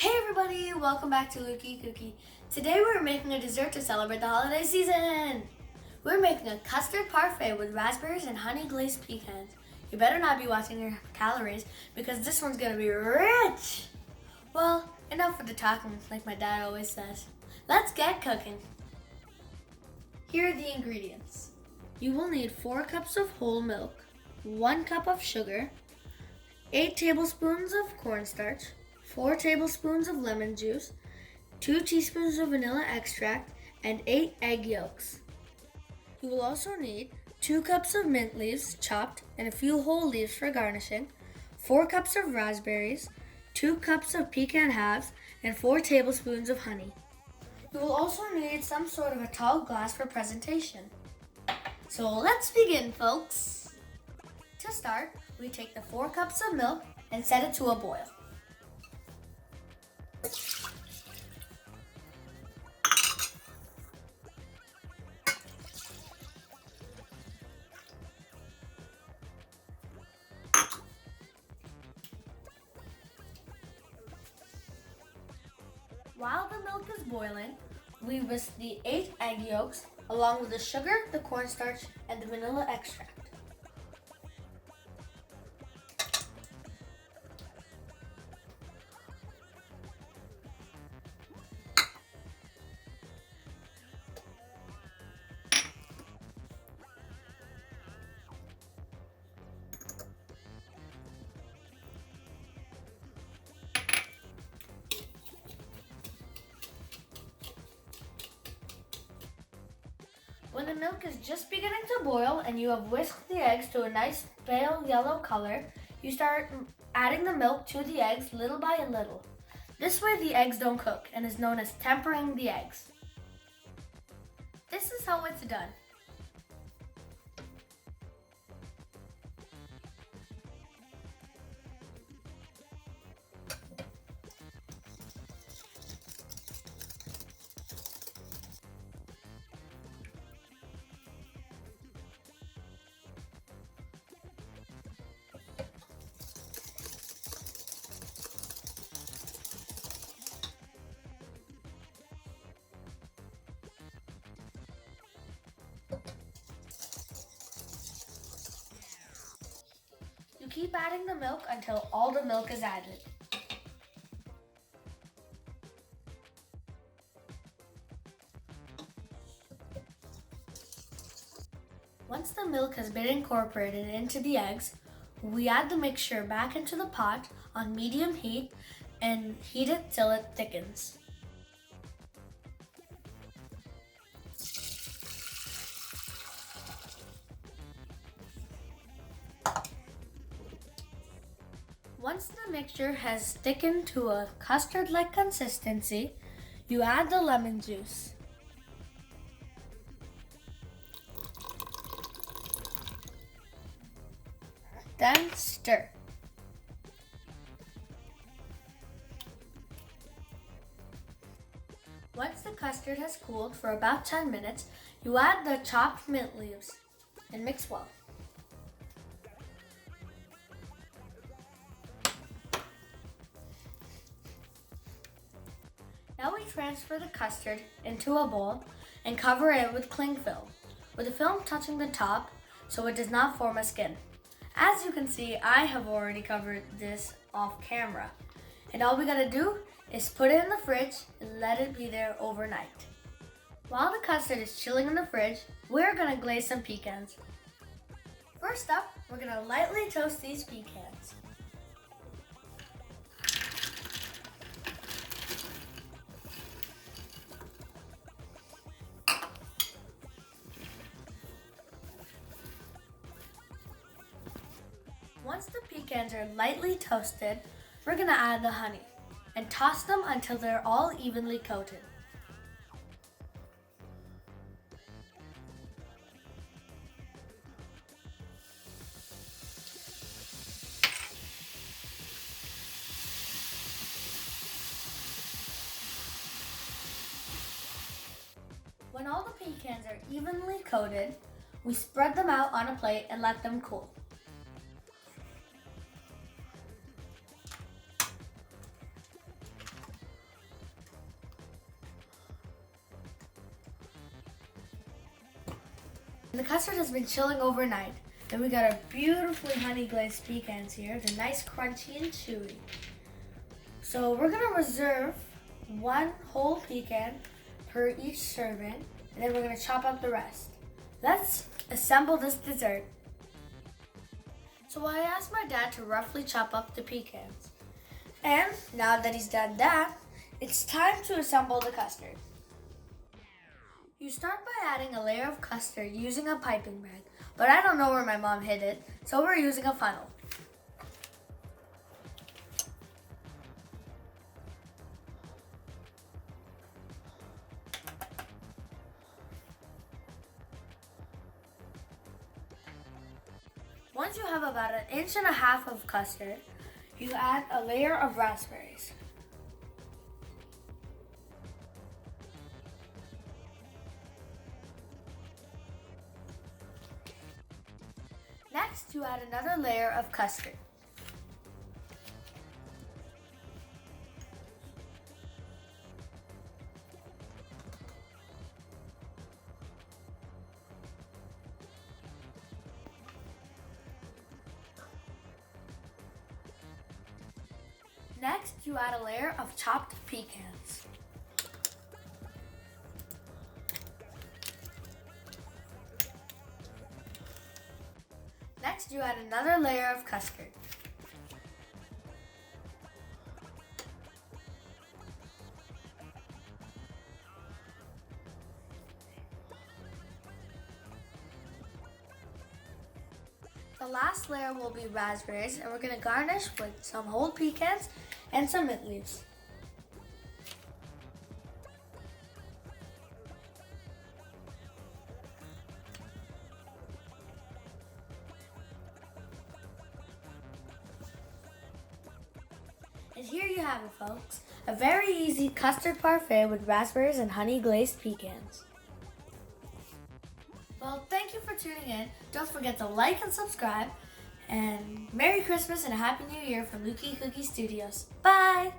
Hey everybody, welcome back to Lukey Cookie. Today we're making a dessert to celebrate the holiday season. We're making a custard parfait with raspberries and honey glazed pecans. You better not be watching your calories because this one's gonna be rich. Well, enough of the talking like my dad always says. Let's get cooking. Here are the ingredients. You will need 4 cups of whole milk, 1 cup of sugar, 8 tablespoons of cornstarch, 4 tablespoons of lemon juice, 2 teaspoons of vanilla extract, and 8 egg yolks. You will also need 2 cups of mint leaves chopped and a few whole leaves for garnishing, 4 cups of raspberries, 2 cups of pecan halves, and 4 tablespoons of honey. You will also need some sort of a tall glass for presentation. So let's begin, folks. To start, we take the 4 cups of milk and set it to a boil. While the milk is boiling, we whisk the 8 egg yolks along with the sugar, the cornstarch, and the vanilla extract. When the milk is just beginning to boil and you have whisked the eggs to a nice pale yellow color, you start adding the milk to the eggs little by little. This way the eggs don't cook and is known as tempering the eggs. This is how it's done. You keep adding the milk until all the milk is added. Once the milk has been incorporated into the eggs, we add the mixture back into the pot on medium heat and heat it till it thickens. Once the mixture has thickened to a custard-like consistency, you add the lemon juice. Then stir. Once the custard has cooled for about 10 minutes, you add the chopped mint leaves and mix well. Now we transfer the custard into a bowl and cover it with cling film, with the film touching the top so it does not form a skin. As you can see, I have already covered this off camera. And all we gotta do is put it in the fridge and let it be there overnight. While the custard is chilling in the fridge, we're gonna glaze some pecans. First up, we're gonna lightly toast these pecans. Once the pecans are lightly toasted, we're gonna add the honey and toss them until they're all evenly coated. When all the pecans are evenly coated, we spread them out on a plate and let them cool. The custard has been chilling overnight. And we got our beautifully honey glazed pecans here. They're nice, crunchy, and chewy. So we're gonna reserve one whole pecan per each serving, and then we're gonna chop up the rest. Let's assemble this dessert. So I asked my dad to roughly chop up the pecans. And now that he's done that, it's time to assemble the custard. You start by adding a layer of custard using a piping bag, but I don't know where my mom hid it, so we're using a funnel. Once you have about 1.5 inches of custard, you add a layer of raspberries. Next, you add another layer of custard. Next, you add a layer of chopped pecans. Next, you add another layer of custard. The last layer will be raspberries, and we're going to garnish with some whole pecans and some mint leaves. And here you have it, folks. A very easy custard parfait with raspberries and honey glazed pecans. Well, thank you for tuning in. Don't forget to like and subscribe. And Merry Christmas and a Happy New Year from Lukey Cookie Studios. Bye!